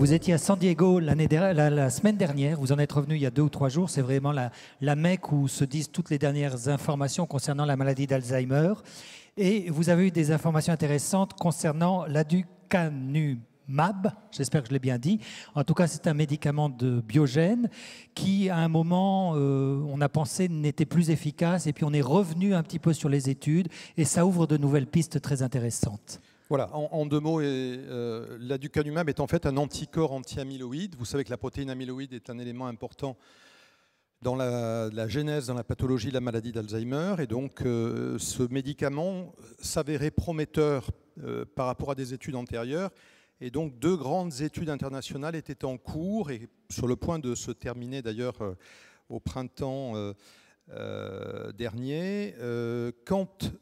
vous étiez à San Diego la semaine dernière, vous en êtes revenu il y a 2 ou 3 jours, c'est vraiment la Mecque où se disent toutes les dernières informations concernant la maladie d'Alzheimer. Et vous avez eu des informations intéressantes concernant l'aducanumab, j'espère que je l'ai bien dit. En tout cas, c'est un médicament de Biogène qui, à un moment, on a pensé n'était plus efficace, et puis on est revenu un petit peu sur les études, et ça ouvre de nouvelles pistes très intéressantes. Voilà, en 2 mots, l'aducanumab est en fait un anticorps anti-amyloïde. Vous savez que la protéine amyloïde est un élément important dans la genèse, dans la pathologie de la maladie d'Alzheimer. Et donc, ce médicament s'avérait prometteur par rapport à des études antérieures. Et donc, 2 grandes études internationales étaient en cours et sur le point de se terminer d'ailleurs au printemps dernier, quand,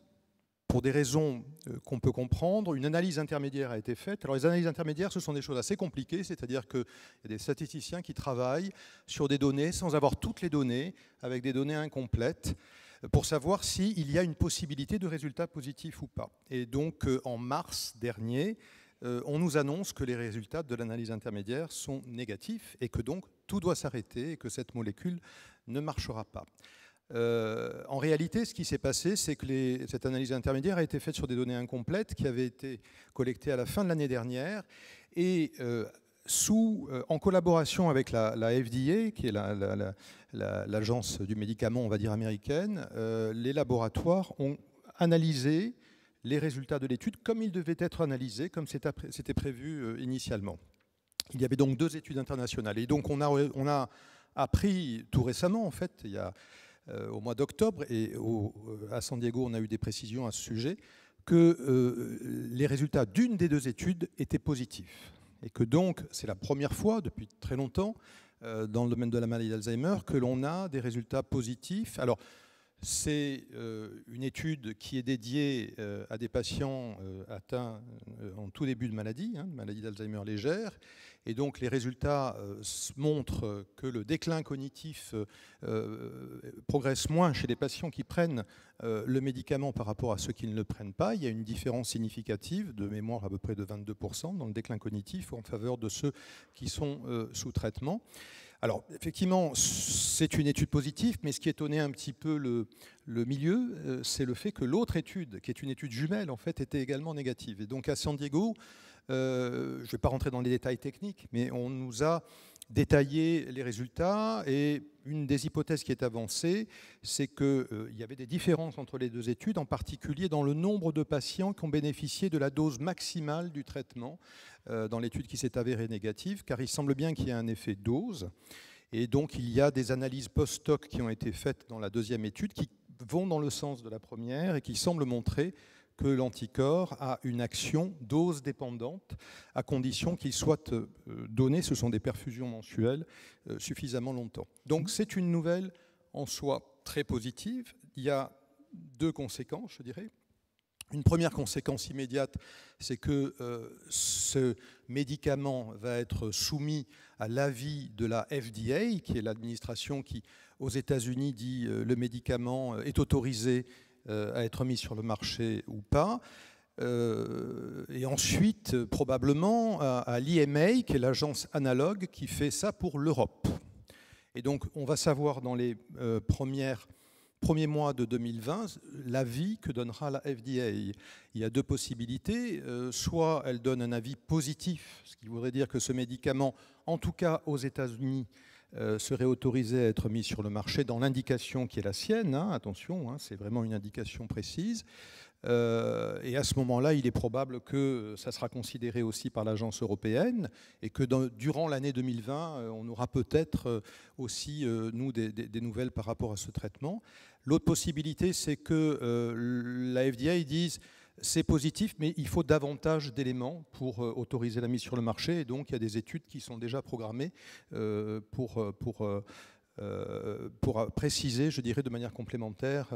pour des raisons qu'on peut comprendre, une analyse intermédiaire a été faite. Alors les analyses intermédiaires, ce sont des choses assez compliquées, c'est-à-dire qu'il y a des statisticiens qui travaillent sur des données sans avoir toutes les données, avec des données incomplètes, pour savoir s'il y a une possibilité de résultat positif ou pas. Et donc en mars dernier, on nous annonce que les résultats de l'analyse intermédiaire sont négatifs et que donc tout doit s'arrêter et que cette molécule ne marchera pas. En réalité, ce qui s'est passé, c'est que cette analyse intermédiaire a été faite sur des données incomplètes qui avaient été collectées à la fin de l'année dernière et en collaboration avec la FDA, qui est l'agence du médicament, on va dire américaine, les laboratoires ont analysé les résultats de l'étude comme ils devaient être analysés, comme c'était prévu initialement. Il y avait donc 2 études internationales. Et donc on a appris tout récemment, en fait, au mois d'octobre, et à San Diego, on a eu des précisions à ce sujet, que les résultats d'une des 2 études étaient positifs. Et que donc, c'est la première fois depuis très longtemps, dans le domaine de la maladie d'Alzheimer, que l'on a des résultats positifs. Alors, c'est une étude qui est dédiée à des patients atteints en tout début de maladie d'Alzheimer légère. Et donc les résultats montrent que le déclin cognitif progresse moins chez les patients qui prennent le médicament par rapport à ceux qui ne le prennent pas. Il y a une différence significative, de mémoire à peu près de 22% dans le déclin cognitif en faveur de ceux qui sont sous traitement. Alors, effectivement, c'est une étude positive, mais ce qui étonnait un petit peu le milieu, c'est le fait que l'autre étude, qui est une étude jumelle, en fait, était également négative. Et donc, à San Diego, je ne vais pas rentrer dans les détails techniques, mais on nous a détaillé les résultats, et une des hypothèses qui est avancée, c'est qu'il y avait des différences entre les 2 études, en particulier dans le nombre de patients qui ont bénéficié de la dose maximale du traitement dans l'étude qui s'est avérée négative, car il semble bien qu'il y ait un effet dose. Et donc il y a des analyses post-hoc qui ont été faites dans la 2e étude qui vont dans le sens de la première et qui semblent montrer que l'anticorps a une action dose dépendante à condition qu'il soit donné, ce sont des perfusions mensuelles, suffisamment longtemps. Donc c'est une nouvelle en soi très positive. Il y a 2 conséquences, je dirais. Une première conséquence immédiate, c'est que ce médicament va être soumis à l'avis de la FDA, qui est l'administration qui, aux États-Unis, dit le médicament est autorisé à être mis sur le marché ou pas. Et ensuite, probablement, à l'EMA, qui est l'agence analogue qui fait ça pour l'Europe. Et donc, on va savoir dans les premiers mois de 2020 l'avis que donnera la FDA. Il y a 2 possibilités. Soit elle donne un avis positif, ce qui voudrait dire que ce médicament, en tout cas aux États-Unis, serait autorisé à être mis sur le marché dans l'indication qui est la sienne. Attention, c'est vraiment une indication précise. Et à ce moment-là, il est probable que ça sera considéré aussi par l'agence européenne et que durant l'année 2020, on aura peut-être aussi, nous, des nouvelles par rapport à ce traitement. L'autre possibilité, c'est que la FDA dise c'est positif, mais il faut davantage d'éléments pour autoriser la mise sur le marché. Et donc, il y a des études qui sont déjà programmées pour préciser, je dirais, de manière complémentaire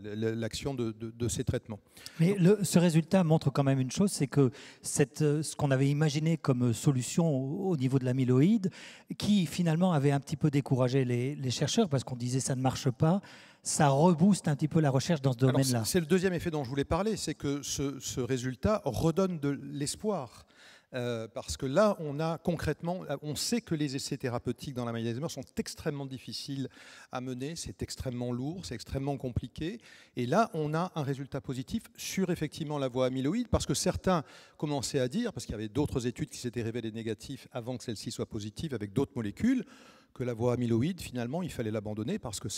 l'action de ces traitements. Mais ce résultat montre quand même une chose, c'est que ce qu'on avait imaginé comme solution au niveau de l'amyloïde, qui finalement avait un petit peu découragé les chercheurs, parce qu'on disait ça ne marche pas, ça rebooste un petit peu la recherche dans ce domaine-là. C'est le deuxième effet dont je voulais parler, c'est que ce résultat redonne de l'espoir Parce que là, on a concrètement, on sait que les essais thérapeutiques dans la maladie d'Alzheimer sont extrêmement difficiles à mener, c'est extrêmement lourd, c'est extrêmement compliqué. Et là, on a un résultat positif sur effectivement la voie amyloïde, parce que certains commençaient à dire, parce qu'il y avait d'autres études qui s'étaient révélées négatives avant que celle-ci soit positive avec d'autres molécules, que la voie amyloïde, finalement, il fallait l'abandonner parce que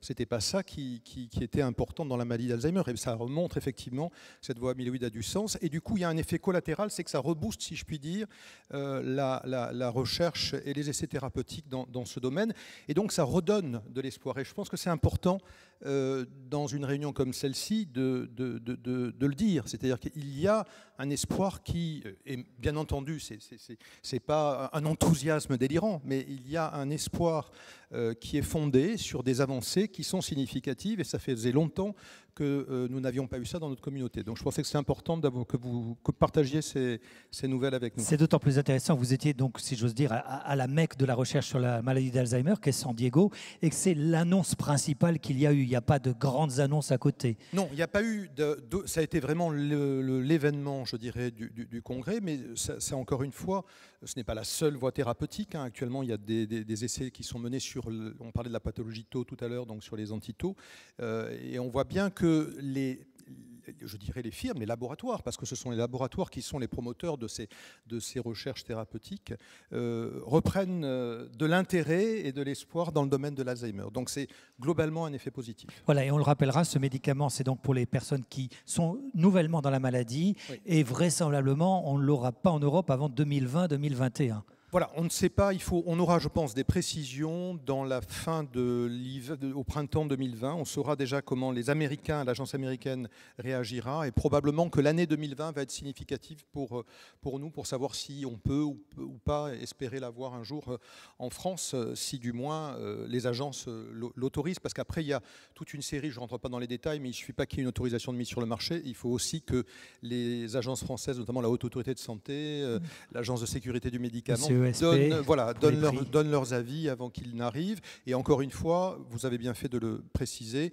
c'était pas ça qui était important dans la maladie d'Alzheimer. Et ça remontre effectivement, cette voie amyloïde a du sens. Et du coup, il y a un effet collatéral, c'est que ça rebooste, si je puis dire, la recherche et les essais thérapeutiques dans ce domaine. Et donc, ça redonne de l'espoir. Et je pense que c'est important, dans une réunion comme celle-ci, de le dire. C'est-à-dire qu'il y a un espoir qui est, bien entendu, c'est pas un enthousiasme délirant, mais il y a un espoir qui est fondé sur des avancées qui sont significatives, et ça faisait longtemps que nous n'avions pas eu ça dans notre communauté. Donc je pensais que c'est important que vous partagiez ces nouvelles avec nous. C'est d'autant plus intéressant, vous étiez donc, si j'ose dire, à la Mecque de la recherche sur la maladie d'Alzheimer, qui est San Diego, et que c'est l'annonce principale qu'il y a eu. Il n'y a pas de grandes annonces à côté. Non, il n'y a pas eu ça a été vraiment l'événement, je dirais, du congrès, mais ça, encore une fois, ce n'est pas la seule voie thérapeutique. Actuellement, il y a des essais qui sont menés sur, on parlait de la pathologie tau tout à l'heure, donc sur les antitaux, et on voit bien que je dirais les firmes, les laboratoires, parce que ce sont les laboratoires qui sont les promoteurs de ces recherches thérapeutiques, reprennent de l'intérêt et de l'espoir dans le domaine de l'Alzheimer. Donc c'est globalement un effet positif. Voilà, et on le rappellera, ce médicament, c'est donc pour les personnes qui sont nouvellement dans la maladie, oui. Et vraisemblablement, on ne l'aura pas en Europe avant 2020-2021. Voilà, on ne sait pas, on aura, je pense, des précisions dans la fin au printemps 2020. On saura déjà comment les Américains, l'agence américaine réagira, et probablement que l'année 2020 va être significative pour nous, pour savoir si on peut ou pas espérer l'avoir un jour en France, si du moins les agences l'autorisent, parce qu'après il y a toute une série, je ne rentre pas dans les détails, mais il ne suffit pas qu'il y ait une autorisation de mise sur le marché, il faut aussi que les agences françaises, notamment la Haute Autorité de Santé, l'Agence de sécurité du médicament, donnent leurs avis avant qu'ils n'arrivent. Et encore une fois, vous avez bien fait de le préciser,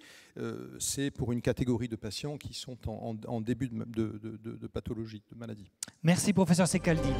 c'est pour une catégorie de patients qui sont en début de pathologie, de maladie. Merci, professeur Secaldi.